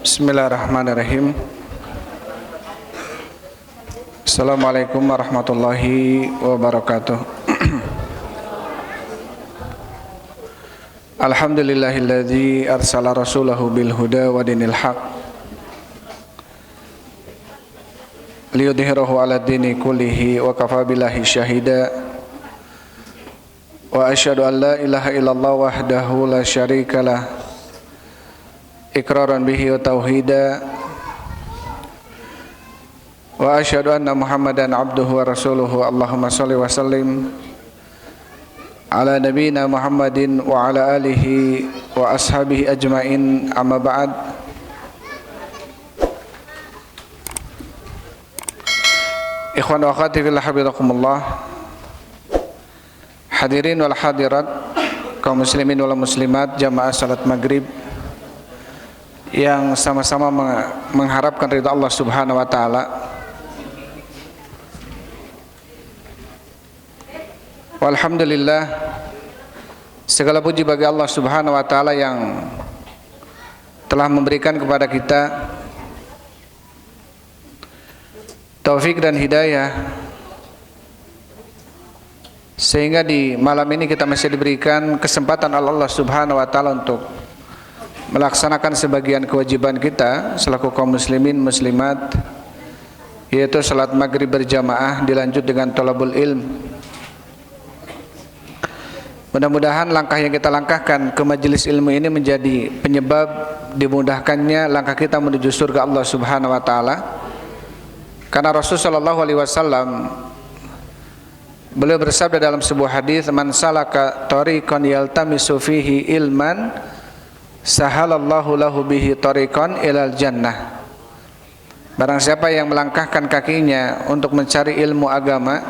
Bismillahirrahmanirrahim. Assalamualaikum warahmatullahi wabarakatuh. Alhamdulillahilladzi arsala rasulahu bil huda wa dinil haq liyudhhirahu 'ala dini kullihi wa kafa billahi syahida. Wa asyhadu an la ilaha illallah wahdahu la syarikalah iqraran bihi wa tauhida. Wa asyhadu anna Muhammadan abduhu wa rasuluhu. Allahumma shalli wa sallim ala nabiyyina Muhammadin wa ala alihi wa ashabihi ajmain, amma ba'd. Ikhwan wa akhwati fillah, hafizakumullah. Hadirin wal hadirat, kaum muslimin wal muslimat, jamaah salat maghrib yang sama-sama mengharapkan ridha Allah Subhanahu wa taala. Walhamdulillah, segala puji bagi Allah Subhanahu wa taala yang telah memberikan kepada kita taufik dan hidayah sehingga di malam ini kita masih diberikan kesempatan Allah Subhanahu wa taala untuk melaksanakan sebagian kewajiban kita selaku kaum muslimin muslimat, yaitu salat maghrib berjamaah dilanjut dengan thalabul ilm. Mudah-mudahan langkah yang kita langkahkan ke majelis ilmu ini menjadi penyebab dimudahkannya langkah kita menuju surga Allah Subhanahu wa taala. Karena Rasulullah sallallahu alaihi wasallam beliau bersabda dalam sebuah hadis, "Man salaka tariqan yaltamisu fihi ilman sahalallahu lahu bihi tariqan ilal jannah." Barang siapa yang melangkahkan kakinya untuk mencari ilmu agama,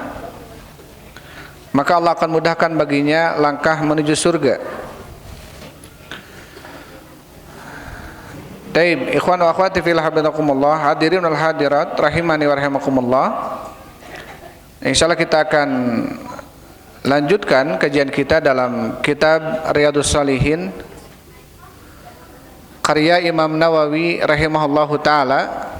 maka Allah akan mudahkan baginya langkah menuju surga. Taib, ikhwan wa akhwati fillah, habibakumullah, hadirin wal hadirat rahimani wa rahimakumullah. Insyaallah kita akan lanjutkan kajian kita dalam kitab Riyadhus Shalihin karya Imam Nawawi rahimahullahu taala.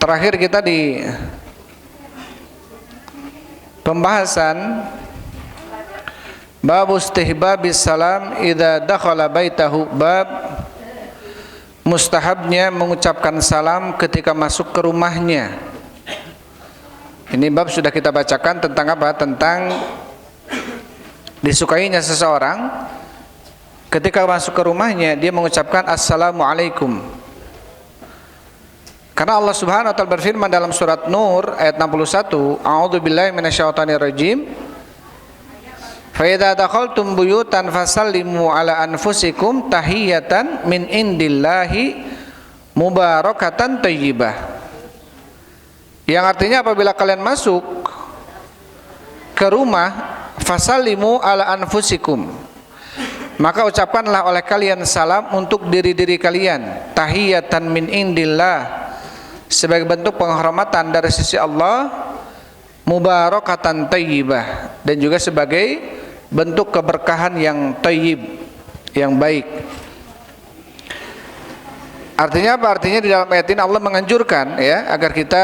Terakhir kita di pembahasan bab istihbabis salam idza dakhala baitahu, bab mustahabnya mengucapkan salam ketika masuk ke rumahnya. Ini bab sudah kita bacakan tentang apa? Tentang disukainya seseorang ketika masuk ke rumahnya dia mengucapkan assalamualaikum. Karena Allah Subhanahu wa taala berfirman dalam surat Nur ayat 61, a'udzubillahi minasyaitonirrajim, fa idza dakhaltum buyutan fasallimu ala anfusikum tahiyatan min indillahi mubarakatan thayyibah. Yang artinya apabila kalian masuk ke rumah, fasallimu ala anfusikum, maka ucapkanlah oleh kalian salam untuk diri-diri kalian, tahiyatan min indillah, sebagai bentuk penghormatan dari sisi Allah, mubarakatan thayyibah, dan juga sebagai bentuk keberkahan yang thayyib, yang baik. Artinya apa? Artinya di dalam ayat ini Allah menganjurkan ya agar kita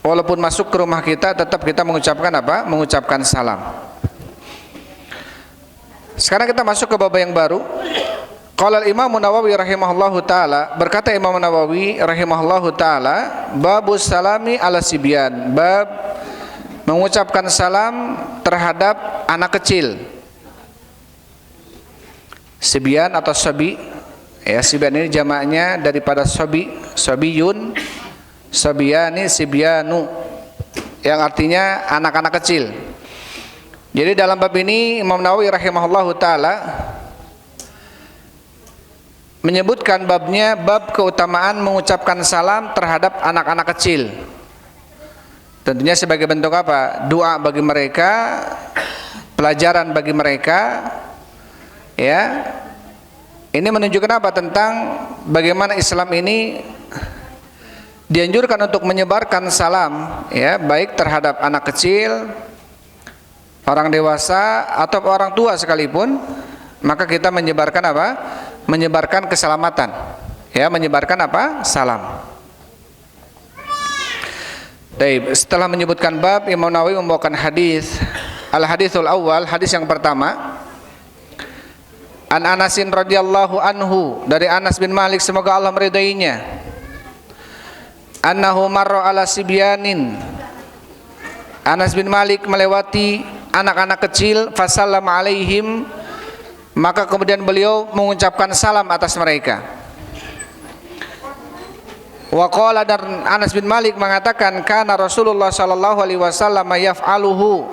walaupun masuk ke rumah kita tetap kita mengucapkan apa? Mengucapkan salam. Sekarang kita masuk ke bab yang baru. Qala al-Imam Nawawi rahimahullahu taala, berkata Imam Nawawi rahimahullahu taala, babus salami ala sibyan, bab mengucapkan salam terhadap anak kecil. Sibyan atau sabi, ya, sibyan ini jamaknya daripada sabi, sabiyun, sabiyani, sibyanu, yang artinya anak-anak kecil. Jadi dalam bab ini Imam Nawawi rahimahullahu taala menyebutkan babnya bab keutamaan mengucapkan salam terhadap anak-anak kecil. Tentunya sebagai bentuk apa? Doa bagi mereka, pelajaran bagi mereka, ya. Ini menunjukkan apa? Tentang bagaimana Islam ini dianjurkan untuk menyebarkan salam, ya, baik terhadap anak kecil, orang dewasa atau orang tua sekalipun, maka kita menyebarkan apa? Menyebarkan keselamatan, ya, menyebarkan apa? Salam. Baik, setelah menyebutkan bab, Imam Nawawi membawakan hadis. Al-haditsul awal, hadis yang pertama. An Anasin radhiyallahu anhu, dari Anas bin Malik semoga Allah meridainya. Annahu marra ala sibyanin. Anas bin Malik melewati anak-anak kecil, fasallam alaihim, maka kemudian beliau mengucapkan salam atas mereka. Wa qala, dan Anas bin Malik mengatakan, kana Rasulullah sallallahu alaihi wasallam yaf'aluhu,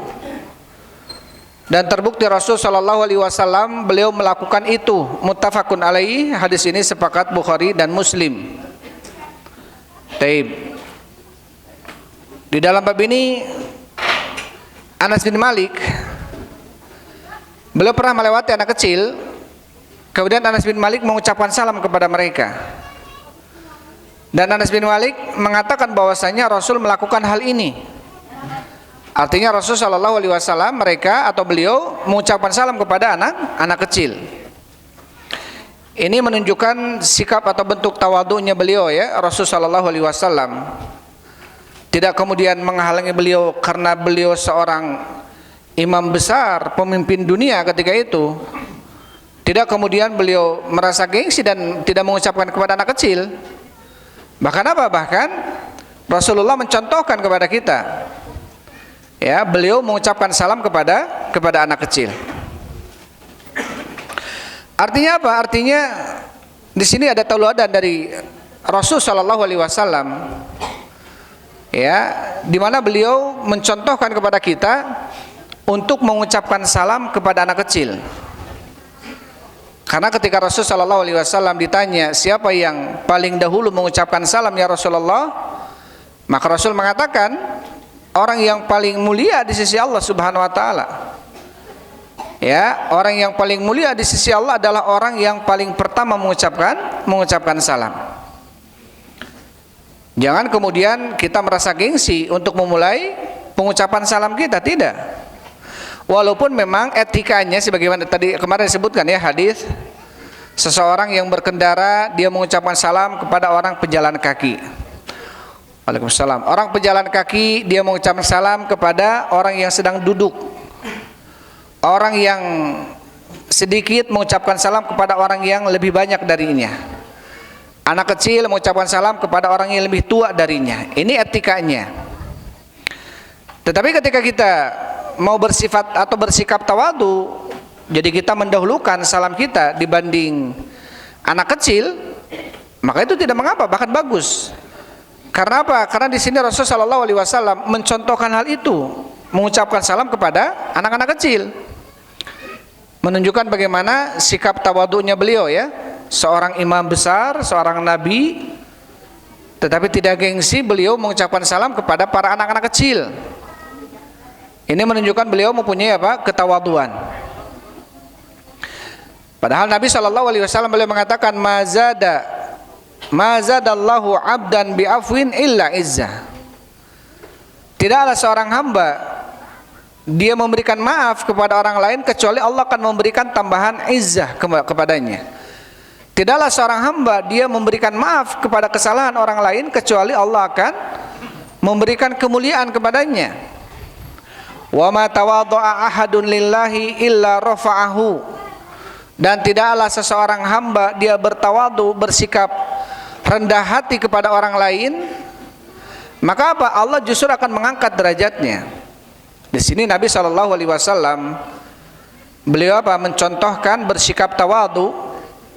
dan terbukti Rasul sallallahu alaihi wasallam beliau melakukan itu. Muttafaqun alaihi, hadis ini sepakat Bukhari dan Muslim. Taib. Di dalam bab ini Anas bin Malik beliau pernah melewati anak kecil, kemudian Anas bin Malik mengucapkan salam kepada mereka. Dan Anas bin Malik mengatakan bahwasanya Rasul melakukan hal ini. Artinya Rasul sallallahu alaihi wasallam, mereka atau beliau mengucapkan salam kepada anak kecil. Ini menunjukkan sikap atau bentuk tawadhu'nya beliau, ya, Rasul sallallahu alaihi wasallam. Tidak kemudian menghalangi beliau karena beliau seorang imam besar, pemimpin dunia ketika itu. Tidak kemudian beliau merasa gengsi dan tidak mengucapkan kepada anak kecil. Bahkan apa? Bahkan Rasulullah mencontohkan kepada kita, ya, beliau mengucapkan salam kepada anak kecil. Artinya apa? Artinya di sini ada tauladan dari Rasul sallallahu alaihi wasallam, ya, di mana beliau mencontohkan kepada kita untuk mengucapkan salam kepada anak kecil. Karena ketika Rasul sallallahu alaihi wasallam ditanya, siapa yang paling dahulu mengucapkan salam ya Rasulullah? Maka Rasul mengatakan, orang yang paling mulia di sisi Allah Subhanahu wa taala. Ya, orang yang paling mulia di sisi Allah adalah orang yang paling pertama mengucapkan salam. Jangan kemudian kita merasa gengsi untuk memulai pengucapan salam kita, tidak. Walaupun memang etikanya sebagaimana tadi kemarin disebutkan, ya, hadis seseorang yang berkendara dia mengucapkan salam kepada orang pejalan kaki. Waalaikumsalam. Orang pejalan kaki dia mengucapkan salam kepada orang yang sedang duduk. Orang yang sedikit mengucapkan salam kepada orang yang lebih banyak darinya. Anak kecil mengucapkan salam kepada orang yang lebih tua darinya. Ini etikanya. Tetapi ketika kita mau bersifat atau bersikap tawadhu, jadi kita mendahulukan salam kita dibanding anak kecil, maka itu tidak mengapa, bahkan bagus. Karena apa? Karena di sini Rasulullah sallallahu alaihi wasallam mencontohkan hal itu, mengucapkan salam kepada anak-anak kecil, menunjukkan bagaimana sikap tawadhu'nya beliau, ya, seorang imam besar, seorang nabi, tetapi tidak gengsi beliau mengucapkan salam kepada para anak-anak kecil. Ini menunjukkan beliau mempunyai apa? Ketawadhuan. Padahal Nabi sallallahu alaihi wasallam beliau mengatakan, mazadallahu abdan bi'afwin illa izzah. Tidaklah seorang hamba dia memberikan maaf kepada orang lain kecuali Allah akan memberikan tambahan izzah kepadanya. Tidaklah seorang hamba dia memberikan maaf kepada kesalahan orang lain kecuali Allah akan memberikan kemuliaan kepadanya. Wa ma tawadha'a ahadun lillahi illa rafa'ahu. Dan tidaklah seseorang hamba dia bertawadhu, bersikap rendah hati kepada orang lain, maka apa? Allah justru akan mengangkat derajatnya. Di sini Nabi sallallahu alaihi wasallam beliau apa? Mencontohkan bersikap tawadhu,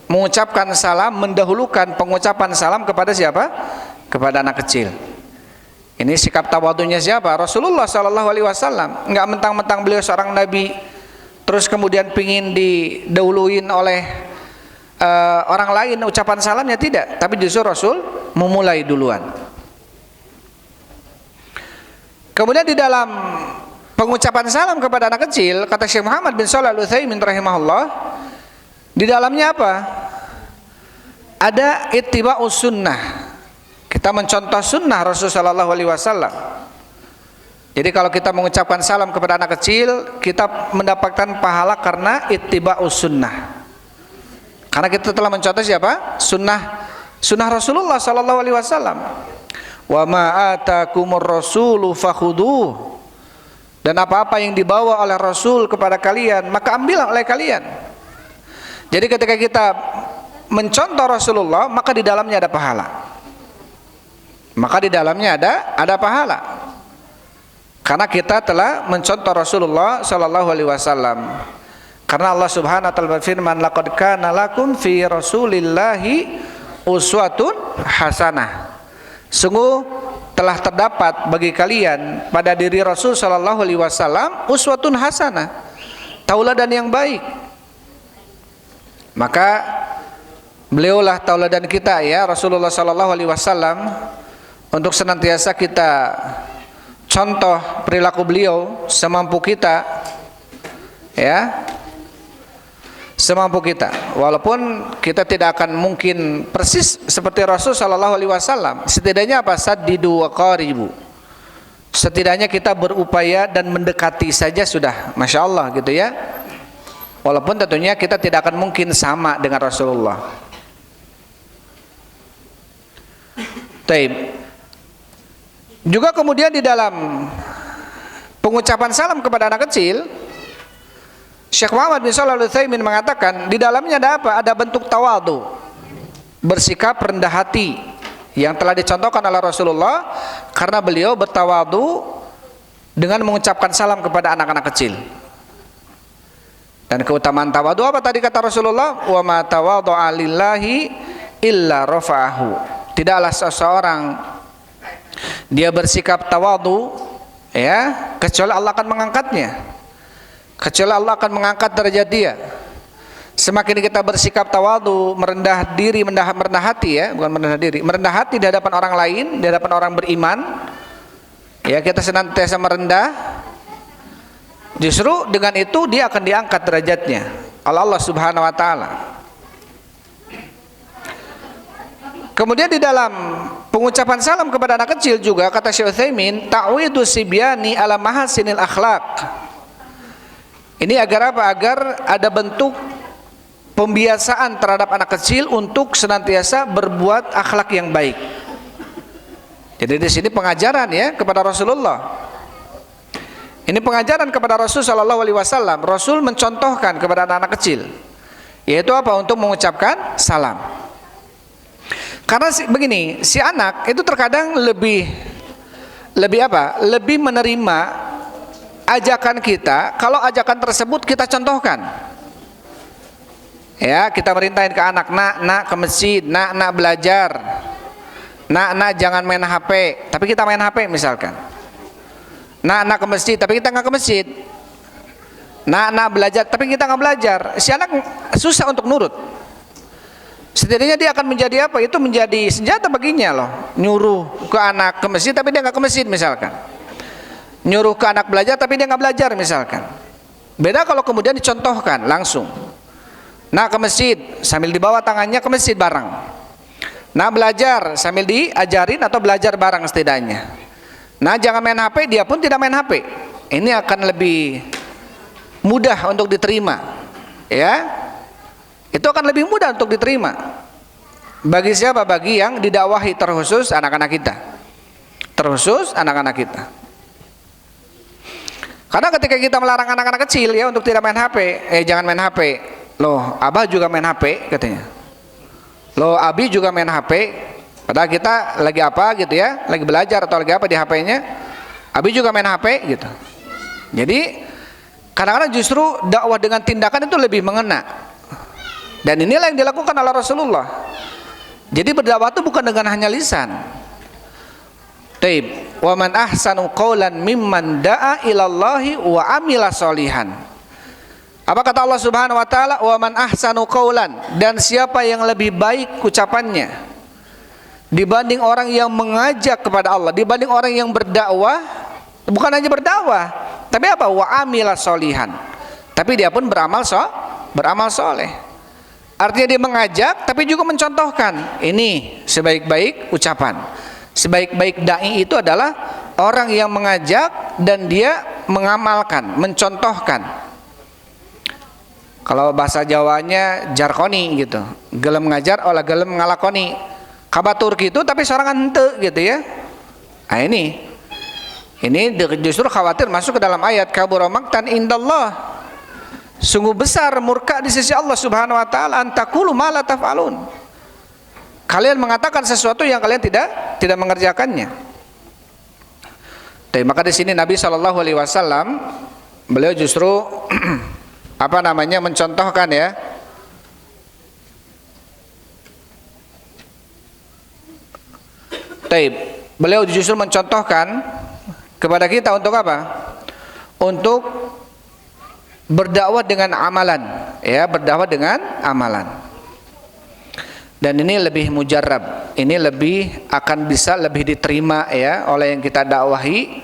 mengucapkan salam, mendahulukan pengucapan salam kepada siapa? Kepada anak kecil. Ini sikap tawadhunya siapa? Rasulullah sallallahu alaihi wasallam. Enggak mentang-mentang beliau seorang nabi terus kemudian pingin didahuluin oleh orang lain ucapan salamnya, tidak, tapi justru Rasul memulai duluan. Kemudian di dalam pengucapan salam kepada anak kecil, kata Syekh Muhammad bin Shalih Al-Utsaimin rahimahullah, di dalamnya apa? Ada ittiba'us sunnah. Kita mencontoh sunnah Rasulullah SAW. Jadi kalau kita mengucapkan salam kepada anak kecil, kita mendapatkan pahala karena ittiba'us sunnah. Karena kita telah mencontoh siapa? Sunnah Rasulullah SAW. Wa ma atakumur rasulu fakhuduh. Dan apa-apa yang dibawa oleh Rasul kepada kalian, maka ambillah oleh kalian. Jadi ketika kita mencontoh Rasulullah, maka di dalamnya ada pahala. Maka di dalamnya ada pahala. Karena kita telah mencontoh Rasulullah sallallahu alaihi wasallam. Karena Allah Subhanahu wa taala berfirman, laqad kana lakum fi Rasulillahi uswatun hasanah. Sungguh telah terdapat bagi kalian pada diri Rasul sallallahu alaihi wasallam uswatun hasanah, tauladan yang baik. Maka beliaulah tauladan kita ya, Rasulullah sallallahu alaihi wasallam, untuk senantiasa kita contoh perilaku beliau semampu kita ya, semampu kita. Walaupun kita tidak akan mungkin persis seperti Rasul sallallahu alaihi wasallam, setidaknya apa? Saddidu wa qaribu. Setidaknya kita berupaya dan mendekati saja sudah, masya Allah gitu ya. Walaupun tentunya kita tidak akan mungkin sama dengan Rasulullah. Taib. Juga kemudian di dalam pengucapan salam kepada anak kecil, Syekh Muhammad bin Shalih Al-Utsaimin mengatakan di dalamnya ada apa? Ada bentuk tawadhu, bersikap rendah hati yang telah dicontohkan oleh Rasulullah, karena beliau bertawadhu dengan mengucapkan salam kepada anak-anak kecil. Dan keutamaan tawadhu apa tadi kata Rasulullah? Wa ma tawadhu'a lillahi illa rafa'ahu. Tidaklah seseorang dia bersikap tawadhu ya, kecuali Allah akan mengangkatnya. Kecuali Allah akan mengangkat derajat dia. Semakin kita bersikap tawadhu, merendah diri, merendah hati ya, bukan merendah diri, merendah hati di hadapan orang lain, di hadapan orang beriman. Ya, kita senantiasa merendah. Justru dengan itu dia akan diangkat derajatnya oleh Allah Subhanahu wa taala. Kemudian di dalam pengucapan salam kepada anak kecil juga kata Syekh Utsaimin, ta'widu sibyani ala mahasinil akhlaq. Ini agar apa? Agar ada bentuk pembiasaan terhadap anak kecil untuk senantiasa berbuat akhlak yang baik. Jadi di sini pengajaran ya kepada Rasulullah. Ini pengajaran kepada Rasul sallallahu alaihi wasallam. Rasul mencontohkan kepada anak-anak kecil, yaitu apa? Untuk mengucapkan salam. Karena begini, si anak itu terkadang lebih apa? Lebih menerima ajakan kita kalau ajakan tersebut kita contohkan. Ya, kita perintahin ke anak, nak ke masjid, nak belajar. Nak jangan main HP, tapi kita main HP misalkan. Nak ke masjid, tapi kita nggak ke masjid. Nak belajar, tapi kita nggak belajar. Si anak susah untuk nurut. Setidaknya dia akan menjadi apa? Itu menjadi senjata baginya loh. Nyuruh ke anak ke masjid, tapi dia nggak ke masjid misalkan. Nyuruh ke anak belajar, tapi dia nggak belajar misalkan. Beda kalau kemudian dicontohkan langsung. Nak ke masjid, sambil dibawa tangannya ke masjid bareng. Nak belajar, sambil diajarin atau belajar bareng setidaknya. Nah, jangan main HP, dia pun tidak main HP. Ini akan lebih mudah untuk diterima. Ya. Itu akan lebih mudah untuk diterima. Bagi siapa? Bagi yang didakwahi, terkhusus anak-anak kita. Terkhusus anak-anak kita. Karena ketika kita melarang anak-anak kecil ya untuk tidak main HP, jangan main HP. Loh, Abah juga main HP katanya. Loh, Abi juga main HP. Padahal kita lagi apa gitu ya, lagi belajar atau lagi apa di HP-nya, Abi juga main HP gitu. Jadi kadang-kadang justru dakwah dengan tindakan itu lebih mengena. Dan inilah yang dilakukan oleh Rasulullah. Jadi berdakwah itu bukan dengan hanya lisan. Taib, wa man ahsanu qaulan mimman da'a ilallahi wa amila sholihan. Apa kata Allah Subhanahu wa taala? Wa man ahsanu qaulan, dan siapa yang lebih baik ucapannya dibanding orang yang mengajak kepada Allah, dibanding orang yang berdakwah, bukan hanya berdakwah, tapi apa? Wa amila sholihan. Tapi dia pun beramal soleh. Artinya dia mengajak, tapi juga mencontohkan. Ini sebaik-baik ucapan. Sebaik-baik dai itu adalah orang yang mengajak dan dia mengamalkan, mencontohkan. Kalau bahasa Jawanya jarkoni gitu, gelem ngajar olah gelem ngalakoni. Kabatur gitu tapi seorang ente gitu ya. Nah ini justru khawatir masuk ke dalam ayat kabura maqtan indallah. Sungguh besar murka di sisi Allah Subhanahu wa taala antaqulu ma la taf'alun. Kalian mengatakan sesuatu yang kalian tidak mengerjakannya. Tapi maka di sini Nabi Shallallahu alaihi wasallam beliau justru mencontohkan ya. Beliau justru mencontohkan kepada kita untuk apa? Untuk berdakwah dengan amalan, ya, berdakwah dengan amalan. Dan ini lebih mujarrab, ini lebih akan bisa lebih diterima ya oleh yang kita dakwahi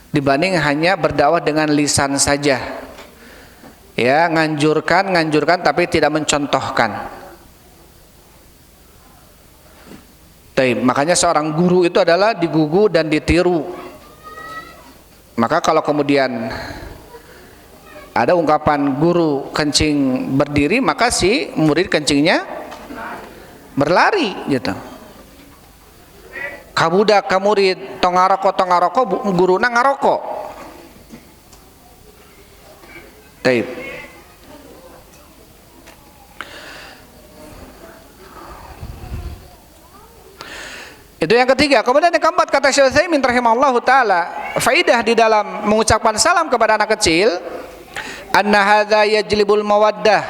dibanding hanya berdakwah dengan lisan saja. Ya, nganjurkan tapi tidak mencontohkan. Makanya seorang guru itu adalah digugu dan ditiru. Maka kalau kemudian ada ungkapan guru kencing berdiri, maka si murid kencingnya berlari gitu. Kabudak ka murid tong ngaroko guruna ngaroko. Itu yang ketiga. Kemudian yang keempat, kata Syekh Utsaimin rahimahullahu taala, faidah di dalam mengucapkan salam kepada anak kecil, anna hadza yajlibul mawaddah,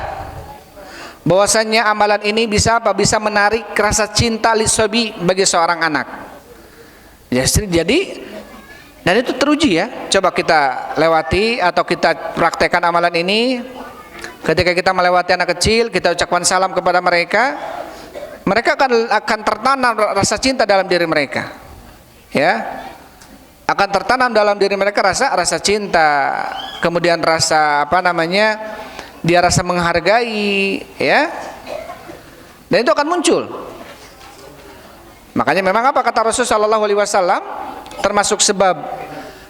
bahwasannya amalan ini bisa menarik rasa cinta lisabi bagi seorang anak. Jadi dan itu teruji ya. Coba kita lewati atau kita praktekkan amalan ini. Ketika kita melewati anak kecil, kita ucapkan salam kepada mereka, mereka akan tertanam rasa cinta dalam diri mereka, ya, akan tertanam dalam diri mereka rasa cinta, kemudian rasa dia rasa menghargai, ya, dan itu akan muncul. Makanya memang apa kata Rasulullah SAW, termasuk sebab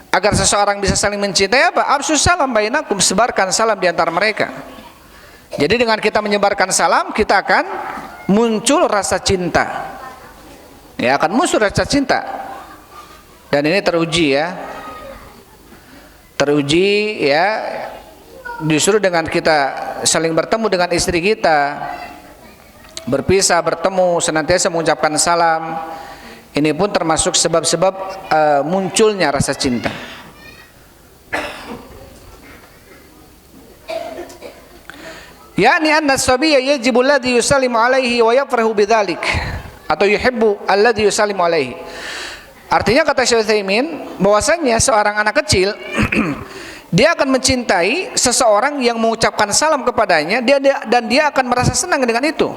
agar seseorang bisa saling mencintai apa? Afsus salam bainakum, sebarkan salam di antara mereka. Jadi dengan kita menyebarkan salam, kita akan muncul rasa cinta, ya, akan muncul rasa cinta. Dan ini teruji ya, justru dengan kita saling bertemu dengan istri kita, berpisah bertemu senantiasa mengucapkan salam, ini pun termasuk sebab-sebab munculnya rasa cinta. Yani anna as-sabiyya yajibu alladhi yusallimu alaihi wa yafrahu bidzalik, atau yuhibbu alladhi yusallimu alaihi. Artinya kata Syekh Utsaimin bahwasanya seorang anak kecil dia akan mencintai seseorang yang mengucapkan salam kepadanya, dan dia akan merasa senang dengan itu.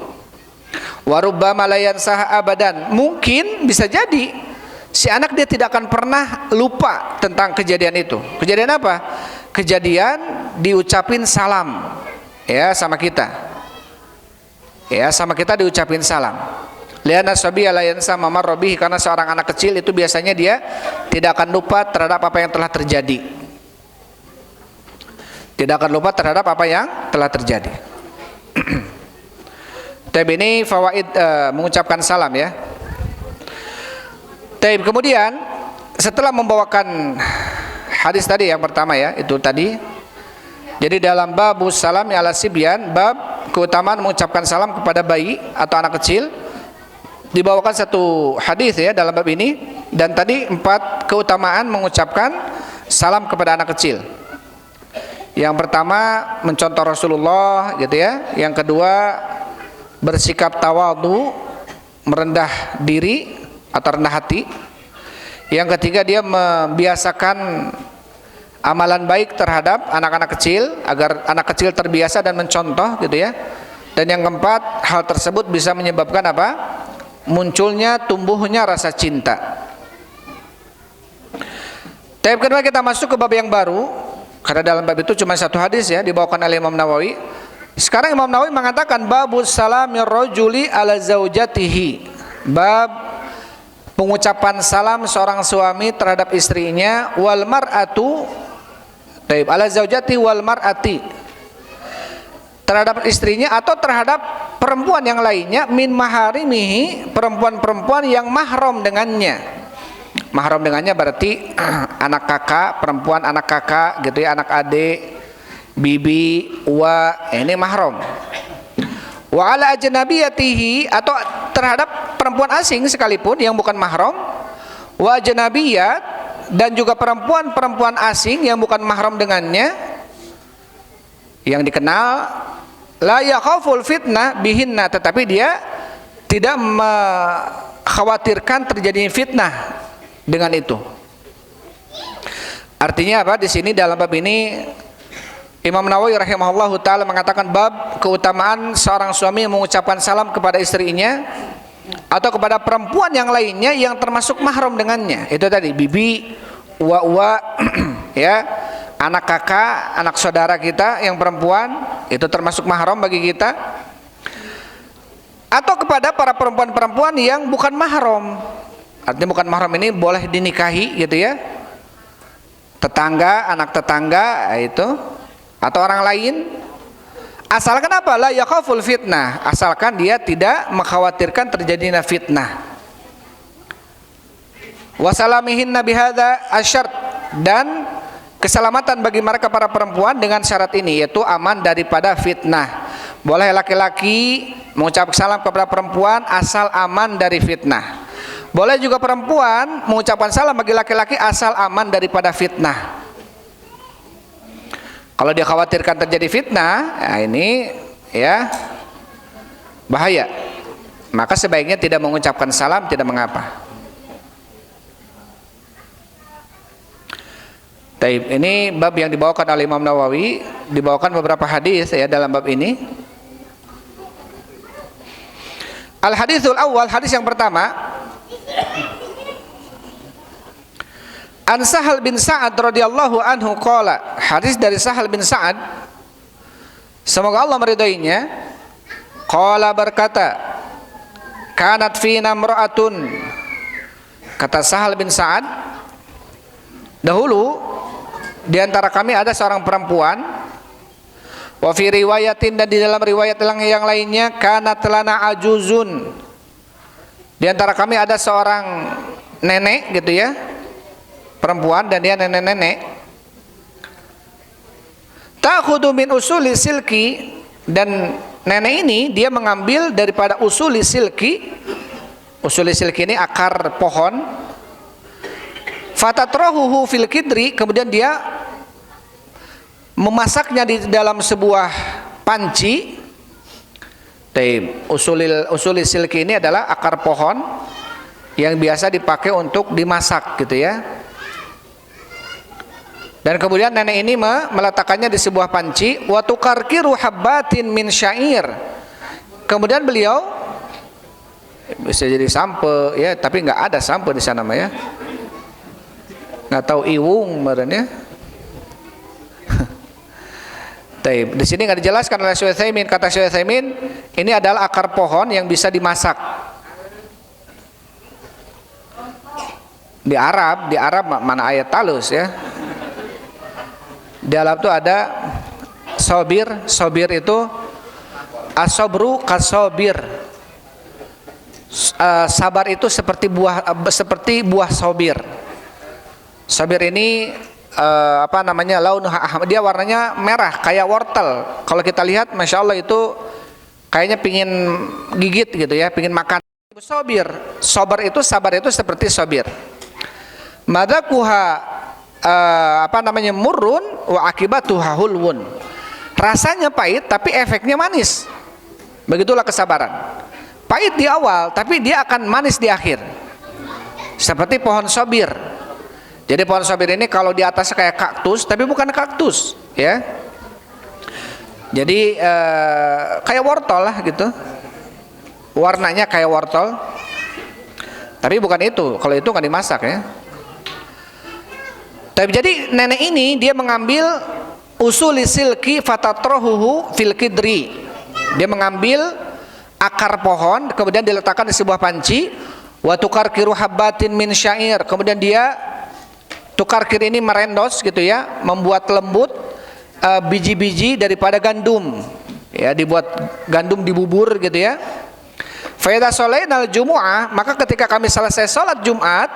Wa rubbama la yansah abadan, mungkin bisa jadi si anak dia tidak akan pernah lupa tentang kejadian itu. Kejadian apa? Kejadian diucapin salam, ya, sama kita, ya, sama kita diucapin salam. Liana sabiyya la yansa ma marra bihi, karena seorang anak kecil itu biasanya dia tidak akan lupa terhadap apa yang telah terjadi. Tidak akan lupa terhadap apa yang telah terjadi. Tapi ini fawaid mengucapkan salam ya. Tapi kemudian setelah membawakan hadis tadi yang pertama ya, itu tadi. Jadi dalam bab salam ala sibyan, bab keutamaan mengucapkan salam kepada bayi atau anak kecil, dibawakan satu hadis ya dalam bab ini. Dan tadi 4 keutamaan mengucapkan salam kepada anak kecil. Yang pertama mencontoh Rasulullah gitu ya. Yang kedua bersikap tawadhu, merendah diri atau rendah hati. Yang ketiga dia membiasakan amalan baik terhadap anak-anak kecil, agar anak kecil terbiasa dan mencontoh gitu ya. Dan yang keempat, hal tersebut bisa menyebabkan apa? Munculnya, tumbuhnya rasa cinta. Tapi kedua kita masuk ke bab yang baru, karena dalam bab itu cuma satu hadis ya, dibawakan oleh Imam Nawawi. Sekarang Imam Nawawi mengatakan babus salamir rajuli ala zaujatihi, bab pengucapan salam seorang suami terhadap istrinya, wal mar'atu taib ala zaujati wal mar'ati, terhadap istrinya atau terhadap perempuan yang lainnya, min maharimihi, perempuan-perempuan yang mahram dengannya. Mahram dengannya berarti anak kakak, perempuan anak kakak gitu ya, anak adik, bibi, uwa, ini mahram. Wa ala ajnabiyatihi, atau terhadap perempuan asing sekalipun yang bukan mahram, wa ajnabiyat, dan juga perempuan-perempuan asing yang bukan mahram dengannya, yang dikenal, la yakhaful fitnah bihinna, tetapi dia tidak mengkhawatirkan terjadinya fitnah dengan itu. Artinya apa? Di sini dalam bab ini Imam Nawawi rahimahullahu taala mengatakan bab keutamaan seorang suami yang mengucapkan salam kepada istrinya atau kepada perempuan yang lainnya yang termasuk mahram dengannya. Itu tadi bibi, uwa ya, anak kakak, anak saudara kita yang perempuan, itu termasuk mahram bagi kita. Atau kepada para perempuan-perempuan yang bukan mahram. Artinya bukan mahram ini boleh dinikahi gitu ya. Tetangga, anak tetangga itu, atau orang lain, asalkan apa? La yakhaful fitnah, asalkan dia tidak mengkhawatirkan terjadinya fitnah. Wasalamihinna bihadza asyart, dan keselamatan bagi mereka para perempuan dengan syarat ini, yaitu aman daripada fitnah. Boleh laki-laki mengucapkan salam kepada perempuan asal aman dari fitnah. Boleh juga perempuan mengucapkan salam bagi laki-laki asal aman daripada fitnah. Kalau dia khawatirkan terjadi fitnah, nah ini ya bahaya. Maka sebaiknya tidak mengucapkan salam, tidak mengapa. Taib, ini bab yang dibawakan oleh Imam Nawawi, dibawakan beberapa hadis ya dalam bab ini. Al haditsul awal, hadis yang pertama, An Sahal bin Sa'ad radhiyallahu anhu qala, hadis dari Sahal bin Sa'ad, semoga Allah meridainya, qala berkata, kanat fina imra'atun, kata Sahal bin Sa'ad, dahulu di antara kami ada seorang perempuan, wa fi riwayatin, dan di dalam riwayat yang lainnya, kanat lana ajuzun, di antara kami ada seorang nenek gitu ya, perempuan, dan dia nenek-nenek. Ta'khudhu min usuli silki, dan nenek ini dia mengambil daripada usuli silki. Usuli silki ini akar pohon. Fatatrahuhu fil kidri, kemudian dia memasaknya di dalam sebuah panci. Usuli silki ini adalah akar pohon yang biasa dipakai untuk dimasak gitu ya. Dan kemudian nenek ini meletakkannya di sebuah panci, wa tukarkiru habbatin min syair. Kemudian beliau, bisa jadi sampe ya, tapi nggak ada sampe di sana mah ya. Nggak tahu iwung merenya. Di sini nggak dijelaskan oleh Syekh Utsaimin. Kata Syekh Utsaimin, ini adalah akar pohon yang bisa dimasak. Di Arab mana ayat talus ya. Di Arab itu ada sobir itu asobru kasobir. Sabar itu seperti buah sobir. Sobir ini apa namanya, dia warnanya merah kayak wortel. Kalau kita lihat, masya Allah itu kayaknya pingin gigit gitu ya, pingin makan. Sabar itu seperti sobir. Madakuha apa namanya, murrun wa akibatuha hulwun. Rasanya pahit tapi efeknya manis. Begitulah kesabaran. Pahit di awal tapi dia akan manis di akhir. Seperti pohon sobir. Jadi pohon sobir ini kalau di atasnya kayak kaktus, tapi bukan kaktus ya. Jadi kayak wortel lah gitu. Warnanya kayak wortel. Tapi bukan itu. Kalau itu nggak dimasak ya. Tapi jadi nenek ini dia mengambil usuli silki fatatrahuhu fil kidri. Dia mengambil akar pohon kemudian diletakkan di sebuah panci, Wa tukarkiru habbatin min syair, kemudian dia tukarkir ini merendos gitu ya, membuat lembut biji-biji daripada gandum. Ya, dibuat gandum dibubur gitu ya. Fa idza shalainal jumu'ah, maka ketika kami selesai salat Jumat,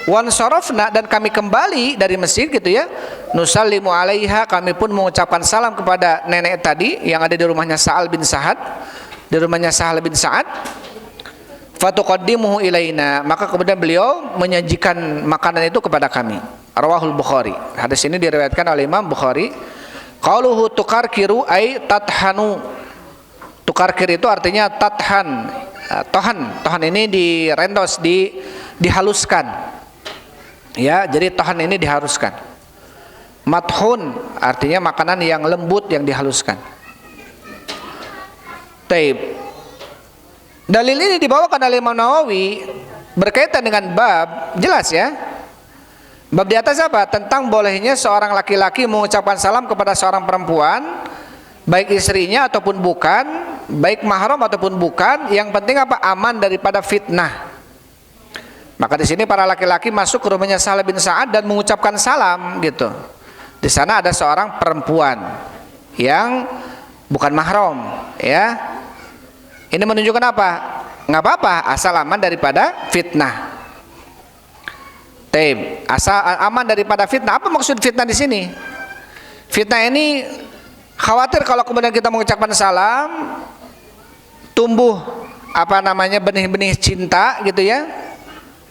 wan sarafna, dan kami kembali dari masjid gitu ya, nusallimu alaiha, kami pun mengucapkan salam kepada nenek tadi yang ada di rumahnya Sa'al bin Sa'ad, di rumahnya Sa'al bin Sa'ad. Fatuqaddimuhu ilaina, maka kemudian beliau menyajikan makanan itu kepada kami. Rawahul Bukhari. Hadis ini diriwayatkan oleh Imam Bukhari. Qauluhu tukarkiru ay tathanu. Tukarkir itu artinya tathan. Tohan ini direndos, dihaluskan. Ya, jadi tohan ini dihaluskan. Mathun artinya makanan yang lembut yang dihaluskan. Taib. Dalil ini dibawakan oleh Imam Nawawi berkaitan dengan bab, jelas ya. Bab di atas apa? Tentang bolehnya seorang laki-laki mengucapkan salam kepada seorang perempuan, baik istrinya ataupun bukan, baik mahram ataupun bukan, yang penting apa? Aman daripada fitnah. Maka di sini para laki-laki masuk ke rumahnya Sa'al bin Sa'ad dan mengucapkan salam gitu. Di sana ada seorang perempuan yang bukan mahram, ya. Ini menunjukkan apa? Nggak apa-apa, asal aman daripada fitnah. Asal aman daripada fitnah. Apa maksud fitnah di sini? Fitnah ini khawatir kalau kemudian kita mengucapkan salam, tumbuh benih-benih cinta gitu ya,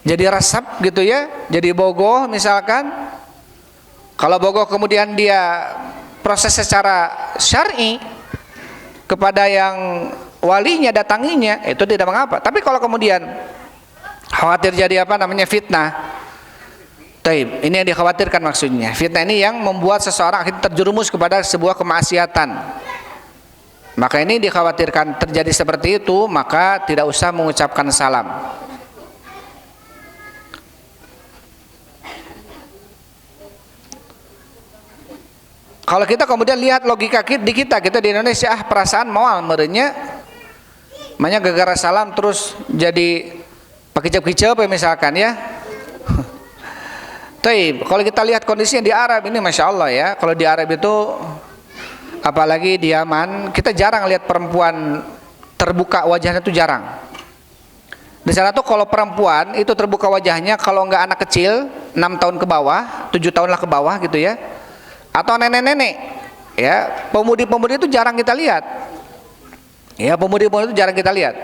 jadi resep gitu ya, jadi bogoh misalkan. Kalau bogoh kemudian dia proses secara syar'i kepada yang walinya datanginya, itu tidak mengapa. Tapi kalau kemudian khawatir jadi fitnah, taib, ini yang dikhawatirkan maksudnya. Fitnah ini yang membuat seseorang akhirnya terjerumus kepada sebuah kemaksiatan. Maka ini dikhawatirkan terjadi seperti itu, maka tidak usah mengucapkan salam. Kalau kita kemudian lihat logika di kita di Indonesia, perasaan moal merenya, makanya gara-gara salam terus jadi pakicap-kicap misalkan ya. Taib, kalau kita lihat kondisinya di Arab ini, masya Allah ya. Kalau di Arab itu, apalagi di Yaman, kita jarang lihat perempuan terbuka wajahnya, itu jarang. Di sana tuh kalau perempuan itu terbuka wajahnya, kalau nggak anak kecil 6 tahun ke bawah, 7 tahun lah ke bawah gitu ya, atau nenek-nenek, ya, pemudi-pemudi itu jarang kita lihat. Ya, pemudi-pemudi itu jarang kita lihat.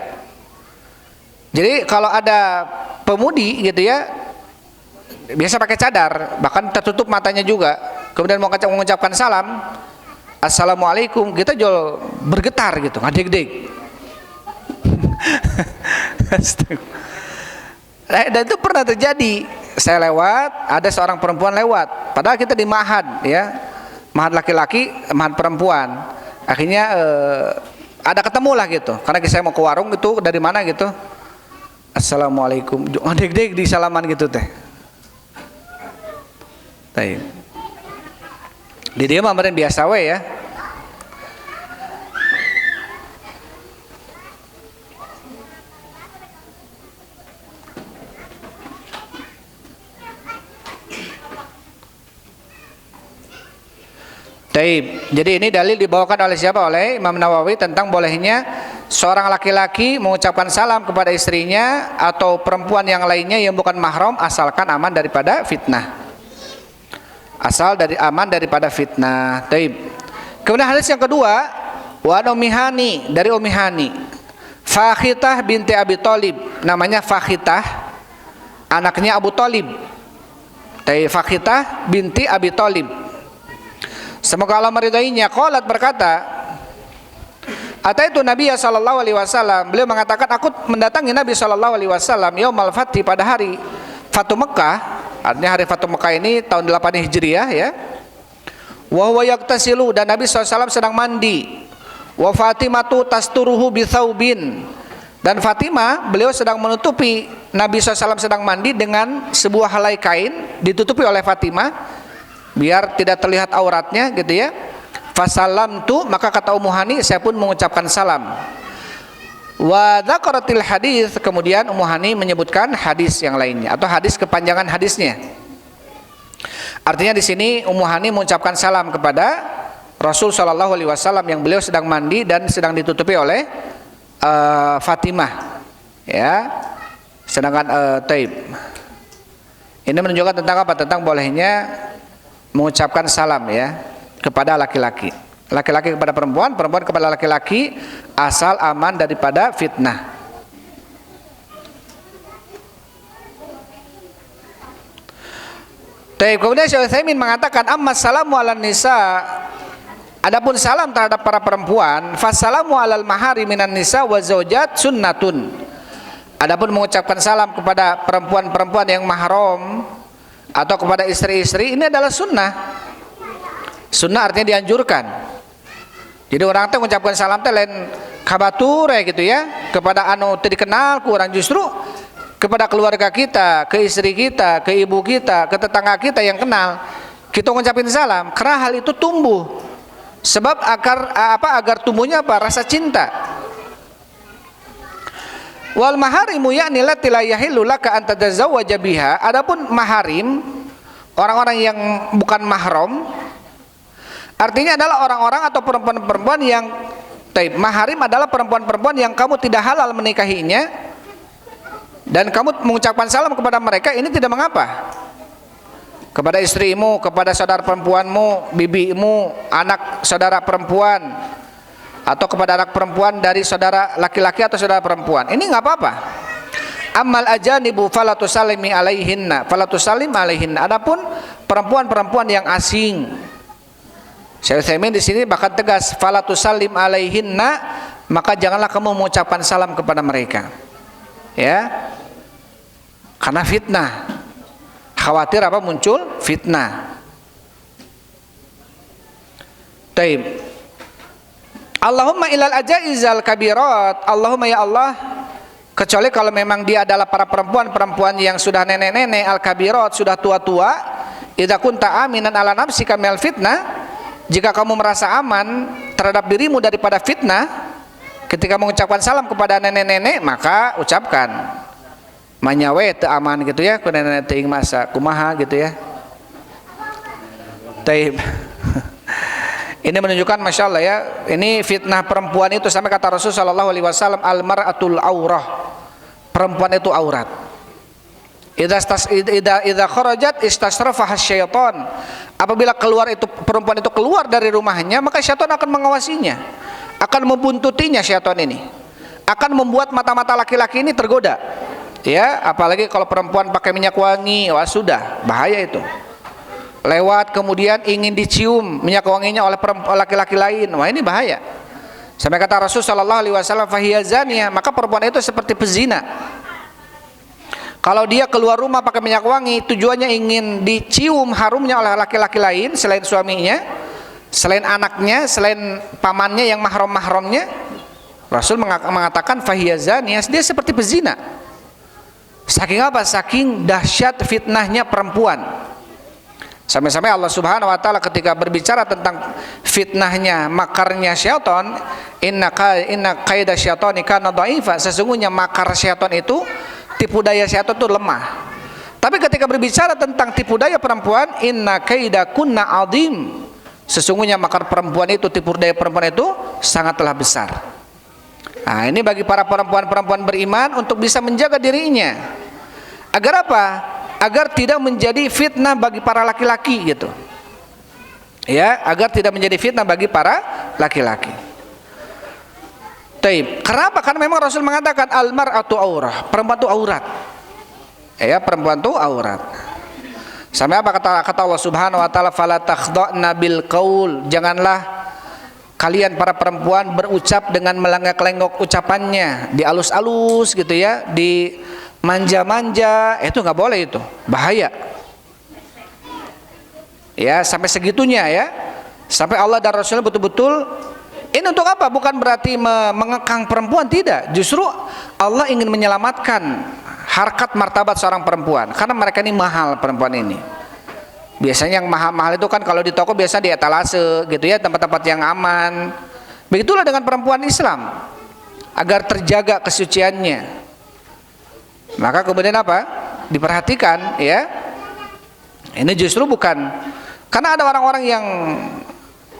Jadi kalau ada pemudi gitu ya, biasa pakai cadar, bahkan tertutup matanya juga, kemudian mau mengucapkan salam, assalamualaikum, kita jual bergetar gitu, ngadeg-deg. Dan itu pernah terjadi. Saya lewat, ada seorang perempuan lewat, padahal kita di mahad ya, mahad laki-laki, mahad perempuan. Akhirnya ada ketemu lah gitu, karena saya mau ke warung itu, dari mana gitu, assalamualaikum, ngadeg-deg di salaman gitu teh. Taib. Di dia mah biasa we ya. Taib. Jadi ini dalil dibawakan oleh siapa? Oleh Imam Nawawi tentang bolehnya seorang laki-laki mengucapkan salam kepada istrinya atau perempuan yang lainnya yang bukan mahram, asalkan aman daripada fitnah. Aman daripada fitnah. Taib. Kemudian hadis yang kedua, wa Ummi Hani, dari Ummi Hani, Fakhitah binti Abi Thalib, namanya Fakhitah, anaknya Abu Thalib. Taib. Fakhitah binti Abi Thalib, semoga Allah meridainya, qalat, berkata, ataitu Nabi sallallahu alaihi wasallam, beliau mengatakan, aku mendatangi Nabi sallallahu alaihi wasallam yaumal fathi, pada hari Fatu Mekah. Artinya hari Fatu Mekah ini tahun 8 Hijriah ya. Wa huwa yaktasilu, dan Nabi SAW sedang mandi. Wa Fatimatu tasturuhu bi tsaubin, dan Fatimah, beliau sedang menutupi Nabi SAW sedang mandi dengan sebuah helai kain, ditutupi oleh Fatimah biar tidak terlihat auratnya gitu ya. Fasalamtu, maka kata Ummu Hani, saya pun mengucapkan salam. Wa dzakaratil hadis, kemudian Ummu Hani menyebutkan hadis yang lainnya atau hadis kepanjangan hadisnya. Artinya di sini Ummu Hani mengucapkan salam kepada Rasul sallallahu alaihi wasallam yang beliau sedang mandi dan sedang ditutupi oleh Fatimah. Ya. Sedangkan Taib. Ini menunjukkan tentang apa? Tentang bolehnya mengucapkan salam ya kepada laki-laki. Laki-laki kepada perempuan, perempuan kepada laki-laki, asal aman daripada fitnah. Kemudian Syekh Utsaimin mengatakan, amma salamu ala nisa, adapun salam terhadap para perempuan, fasalamu alal mahari minan nisa wa zaujat sunnatun. Adapun mengucapkan salam kepada perempuan-perempuan yang mahram atau kepada istri-istri, ini adalah sunnah. Sunnah artinya dianjurkan. Jadi orang teh mengucapkan salam teh lain kabature gitu ya kepada anu teu dikenal ku orang, justru kepada keluarga kita, ke istri kita, ke ibu kita, ke tetangga kita yang kenal, kita ngucapin salam karena hal itu tumbuh. Sebab agar tumbuhnya apa? Rasa cinta. Wal maharimu ya'ni lati la yahillu laka an tatazawwaja biha. Adapun maharim, orang-orang yang bukan mahram, artinya adalah orang-orang atau perempuan-perempuan yang maharim adalah perempuan-perempuan yang kamu tidak halal menikahinya dan kamu mengucapkan salam kepada mereka, ini tidak mengapa. Kepada istrimu, kepada saudara perempuanmu, bibimu, anak saudara perempuan, atau kepada anak perempuan dari saudara laki-laki atau saudara perempuan, ini nggak apa-apa. Amal ajanibu falatusalimi alaihinna, falatusalim alaihinna. Adapun perempuan-perempuan yang asing, Syekh Utsaimin di sini bahkan tegas, falatusalim alaihinna, maka janganlah kamu mengucapkan salam kepada mereka. Ya. Karena fitnah. Khawatir apa? Muncul fitnah. Taib. Allahumma ilal ajaizal kabirat. Allahumma ya Allah, kecuali kalau memang dia adalah para perempuan-perempuan yang sudah nenek-nenek, al-kabirat, sudah tua-tua, idza kunta aminan ala nafsika minal fitnah, jika kamu merasa aman terhadap dirimu daripada fitnah, ketika mengucapkan salam kepada nenek-nenek, maka ucapkan manyawe teu aman gitu ya, ku nenek teuing masa kumaha gitu ya. Taib. Ini menunjukkan Masya Allah ya, ini fitnah perempuan itu sampai kata Rasul sallallahu alaihi wasallam, al-mar'atul aurah, perempuan itu aurat. Idza kharajat istasrafaha syaitan. Apabila keluar itu perempuan itu keluar dari rumahnya, maka syaitan akan mengawasinya, akan membuntutinya. Syaitan ini akan membuat mata-mata laki-laki ini tergoda. Ya, apalagi kalau perempuan pakai minyak wangi, wah sudah bahaya itu. Lewat kemudian ingin dicium minyak wanginya oleh laki-laki lain, wah ini bahaya. Sampai kata Rasul sallallahu alaihi wasallam, fahiya zaniyah, maka perempuan itu seperti pezina. Kalau dia keluar rumah pakai minyak wangi, tujuannya ingin dicium harumnya oleh laki-laki lain selain suaminya, selain anaknya, selain pamannya yang mahram-mahramnya, Rasul mengatakan fahiya zaniyah, dia seperti pezina. Saking apa? Saking dahsyat fitnahnya perempuan. Sampai-sampai Allah Subhanahu wa taala ketika berbicara tentang fitnahnya, makarnya syaitan, inna kaida syaitani kana dhaifa, sesungguhnya makar syaitan itu, tipu daya syaitan itu lemah. Tapi ketika berbicara tentang tipu daya perempuan, inna kaida kunna azim, sesungguhnya makar perempuan itu, tipu daya perempuan itu sangatlah besar. Nah, ini bagi para perempuan-perempuan beriman untuk bisa menjaga dirinya. Agar apa? Agar tidak menjadi fitnah bagi para laki-laki gitu. Ya, agar tidak menjadi fitnah bagi para laki-laki. Taib. Kenapa? Karena memang Rasul mengatakan al-mar'atu aurah, perempuan itu aurat. Ya, perempuan itu aurat. Sampai apa kata Allah Subhanahu wa taala, fala takhda'na bil qaul, janganlah kalian para perempuan berucap dengan melenggak-lenggok ucapannya, dialus-alus gitu ya, di manja-manja, itu nggak boleh, itu bahaya. Ya, sampai segitunya ya. Sampai Allah dan Rasulnya betul-betul ini untuk apa? Bukan berarti mengekang perempuan, tidak. Justru Allah ingin menyelamatkan harkat martabat seorang perempuan, karena mereka ini mahal, perempuan ini. Biasanya yang mahal-mahal itu kan kalau di toko biasa di etalase gitu ya, tempat-tempat yang aman. Begitulah dengan perempuan Islam. agar terjaga kesuciannya. Maka kemudian apa? Diperhatikan ya. Ini justru bukan karena ada orang-orang yang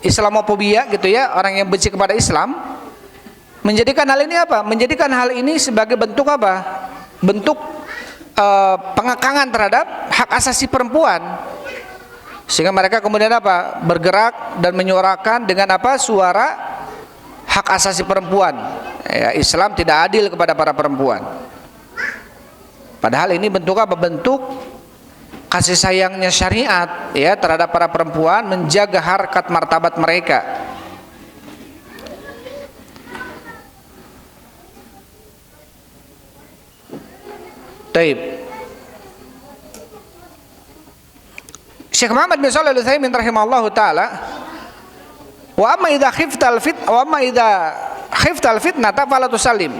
Islamofobia gitu ya, orang yang benci kepada Islam, menjadikan hal ini apa? Menjadikan hal ini sebagai bentuk apa? Bentuk pengekangan terhadap hak asasi perempuan. Sehingga mereka kemudian apa? Bergerak dan menyuarakan dengan apa? Suara hak asasi perempuan. Ya, Islam tidak adil kepada para perempuan. Padahal ini bentuk apa? Bentuk kasih sayangnya syariat ya terhadap para perempuan, menjaga harkat martabat mereka. Taib. Syekh Muhammad bin Shalih Al-Utsaimin rahimahullahu taala, wa amma idza khiftal fitnata fala tusallim.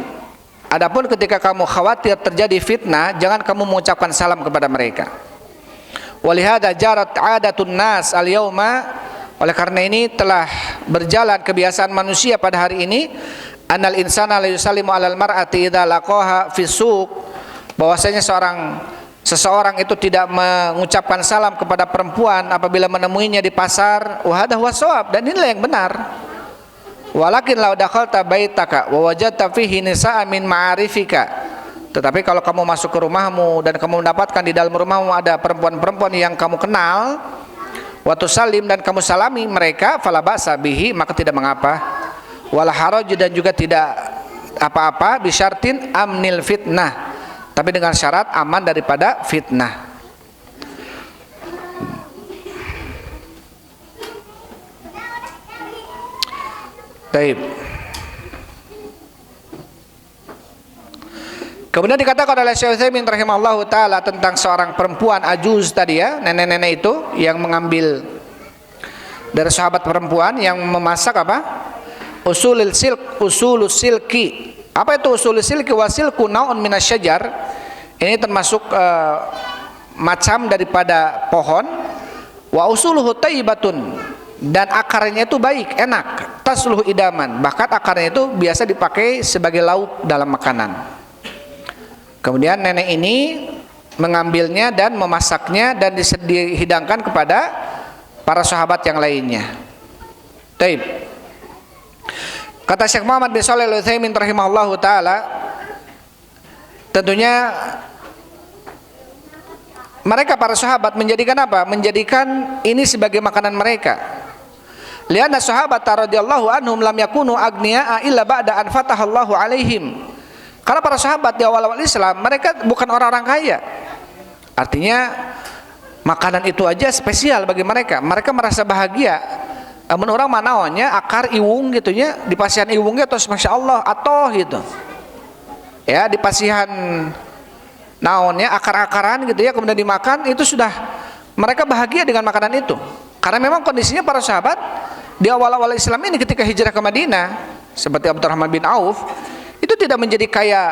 Adapun ketika kamu khawatir terjadi fitnah, jangan kamu mengucapkan salam kepada mereka. Walihada jarat adatun nas al-yauma, oleh karena ini telah berjalan kebiasaan manusia pada hari ini, anal insana la yusallimu alal mar'ati idza laqaha fi suq, bahwasanya seseorang itu tidak mengucapkan salam kepada perempuan apabila menemuinya di pasar. Wa hadha huwa shawab, dan inilah yang benar. Walakin law dakhalta baitaka wa wajadta fihi nisaa min ma'arifika, tetapi kalau kamu masuk ke rumahmu dan kamu mendapatkan di dalam rumahmu ada perempuan-perempuan yang kamu kenal, wa tusallim, dan kamu salami mereka, fala ba'sa bihi, maka tidak mengapa. Wala haraj, dan juga tidak apa-apa, bisyartin amnil fitnah, tapi dengan syarat aman daripada fitnah. Baik. Kemudian dikatakan oleh Syekh Utsaimin rahimahullahu taala tentang seorang perempuan ajuz tadi ya, nenek-nenek itu yang mengambil dari sahabat perempuan yang memasak apa? Usulul silki. Apa itu usulul silki? Wasilku naun minasyajar. Ini termasuk macam daripada pohon. Wa usuluhu thayyibatun, dan akarnya itu baik, enak. Tasluhu idaman, bahkan akarnya itu biasa dipakai sebagai lauk dalam makanan. Kemudian nenek ini mengambilnya dan memasaknya dan dihidangkan kepada para sahabat yang lainnya. Taib. Kata Syekh Muhammad bin Shalih Al-Utsaimin rahimahullahu taala, tentunya mereka para sahabat menjadikan apa? Menjadikan ini sebagai makanan mereka. Lianna sahabat radhiyallahu anhum lam yakunu agniya'a illa ba'da an fatahallahu alaihim. Karena para sahabat di awal-awal Islam mereka bukan orang-orang kaya. Artinya makanan itu aja spesial bagi mereka. Mereka merasa bahagia. Amun orang manaonnya akar iwung gitu nya, di pasihan iwungnya terus masya Allah atoh gitu. Ya, di pasihan naonnya akar-akaran gitu ya, kemudian dimakan, itu sudah mereka bahagia dengan makanan itu. Karena memang kondisinya para sahabat di awal-awal Islam ini ketika hijrah ke Madinah, seperti Abdurrahman bin Auf, itu tidak menjadi kaya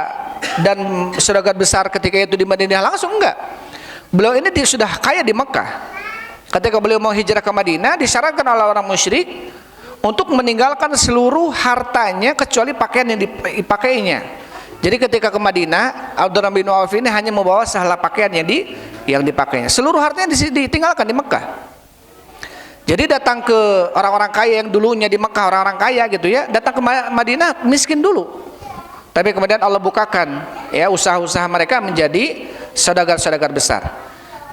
dan saudagar besar ketika itu di Madinah langsung, enggak. Beliau ini sudah kaya di Mekah. Ketika beliau mau hijrah ke Madinah, disyaratkan oleh orang musyrik untuk meninggalkan seluruh hartanya kecuali pakaian yang dipakainya. Jadi ketika ke Madinah, Abdurrahman bin Auf ini hanya membawa sehelai pakaian yang dipakainya. Seluruh hartanya ditinggalkan di Mekah. Jadi datang ke orang-orang kaya yang dulunya di Mekah orang-orang kaya gitu ya, datang ke Madinah miskin dulu. Tapi kemudian Allah bukakan ya usaha-usaha mereka menjadi saudagar-saudagar besar.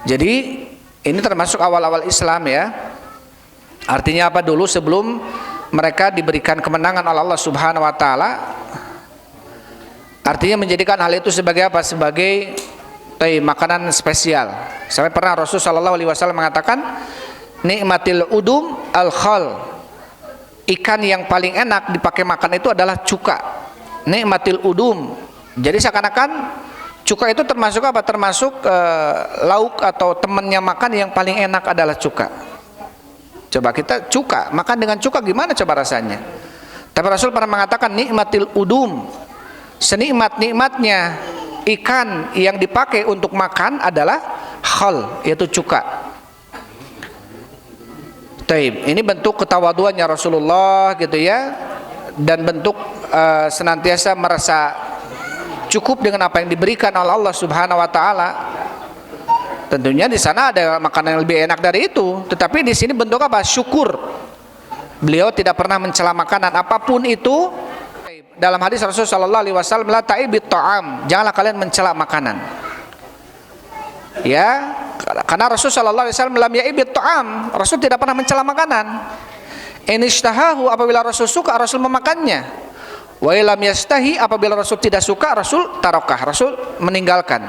Jadi ini termasuk awal-awal Islam ya. Artinya apa? Dulu sebelum mereka diberikan kemenangan oleh Allah Subhanahu wa taala, artinya menjadikan hal itu sebagai apa? Sebagai makanan spesial. Sampai pernah Rasul sallallahu alaihi wasallam mengatakan, nikmatil udum al-khal, ikan yang paling enak dipakai makan itu adalah cuka. Nikmatil udum, jadi seakan-akan cuka itu termasuk apa? Termasuk lauk atau temannya makan yang paling enak adalah cuka. Coba kita cuka, makan dengan cuka gimana coba rasanya? Tapi Rasul pernah mengatakan nikmatil udum, senikmat-nikmatnya ikan yang dipakai untuk makan adalah khal, yaitu cuka. Taib. Ini bentuk ketawaduannya Rasulullah gitu ya, dan bentuk senantiasa merasa cukup dengan apa yang diberikan oleh Allah Subhanahu wa taala. Tentunya di sana ada makanan yang lebih enak dari itu, tetapi di sini bentuk apa? Syukur. Beliau tidak pernah mencela makanan apapun itu. Dalam hadis Rasulullah sallallahu alaihi wasallam, la ta'ibit ta'am, janganlah kalian mencela makanan. Ya, karena Rasulullah sallallahu alaihi wasallam lam ya'ibit ta'am, Rasul tidak pernah mencela makanan. In ishtahahu, apabila Rasul suka, Rasul memakannya. Wa lam yastahi, apabila Rasul tidak suka, Rasul tarokah, Rasul meninggalkan.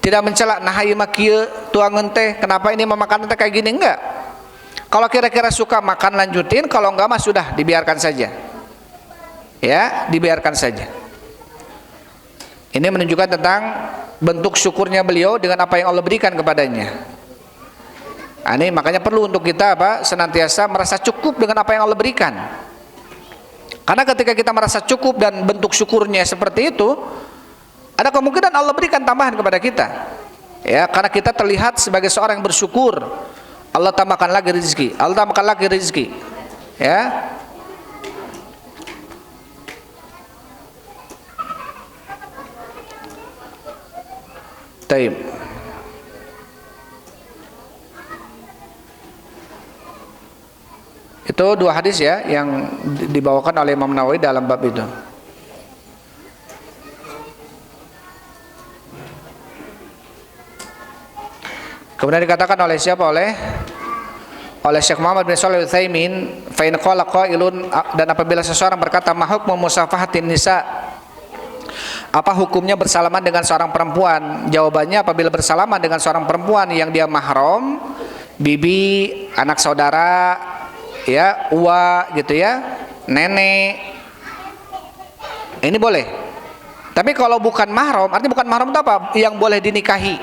Tidak mencela, nah ieu mah kieu tuangeun teh, kenapa ini memakan teh kayak gini, enggak. Kalau kira-kira suka makan lanjutin, kalau enggak mah sudah dibiarkan saja. Ya, dibiarkan saja. Ini menunjukkan tentang bentuk syukurnya beliau dengan apa yang Allah berikan kepadanya. Nah, ini makanya perlu untuk kita senantiasa merasa cukup dengan apa yang Allah berikan. Karena ketika kita merasa cukup dan bentuk syukurnya seperti itu, ada kemungkinan Allah berikan tambahan kepada kita. Ya, karena kita terlihat sebagai seorang yang bersyukur. Allah tambahkan lagi rezeki, Allah tambahkan lagi rezeki. Ya. Taib. Itu dua hadis ya yang dibawakan oleh Imam Nawawi dalam bab itu. Kemudian dikatakan oleh siapa? Oleh Syekh Muhammad bin Shalih Al-Utsaimin, fa in qala qailun, dan apabila seseorang berkata, ma hukmu musafahatin nisa, apa hukumnya bersalaman dengan seorang perempuan? Jawabannya, apabila bersalaman dengan seorang perempuan yang dia mahram, bibi, anak saudara, ya, uwa gitu ya, nenek, ini boleh. Tapi kalau bukan mahram, artinya bukan mahram itu apa? Yang boleh dinikahi,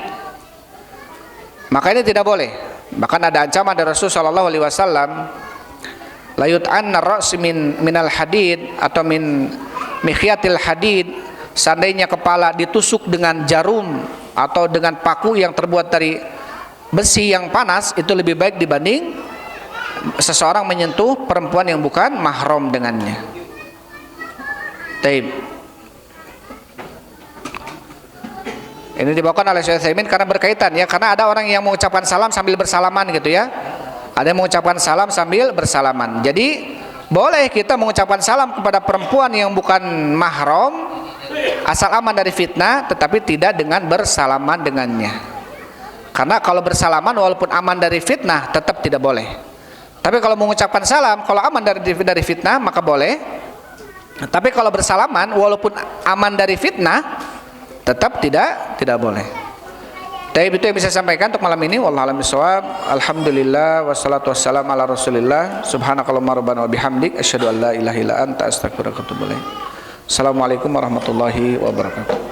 maka ini tidak boleh. Bahkan ada ancaman dari Rasul sallallahu alaihi wasallam, la yut'anna ra's minal hadid, atau min mikhyatil hadid, seandainya kepala ditusuk dengan jarum atau dengan paku yang terbuat dari besi yang panas, itu lebih baik dibanding seseorang menyentuh perempuan yang bukan mahram dengannya. Taib. Ini dibawakan oleh Syekh Utsaimin karena berkaitan ya, karena ada orang yang mengucapkan salam sambil bersalaman gitu ya. Ada yang mengucapkan salam sambil bersalaman. Jadi boleh kita mengucapkan salam kepada perempuan yang bukan mahram asal aman dari fitnah, tetapi tidak dengan bersalaman dengannya. Karena kalau bersalaman walaupun aman dari fitnah tetap tidak boleh. Tapi kalau mengucapkan salam, kalau aman dari fitnah maka boleh. Tapi kalau bersalaman walaupun aman dari fitnah tetap tidak boleh. Tapi itu yang bisa saya sampaikan untuk malam ini. Wallahu a'lam bishawab. Alhamdulillah wassalatu wassalamu ala Rasulillah. Subhanakallahumma rabbana wa bihamdik asyhadu an la ilaha illa anta astaghfiruka wa atubu ilaik. Assalamualaikum warahmatullahi wabarakatuh.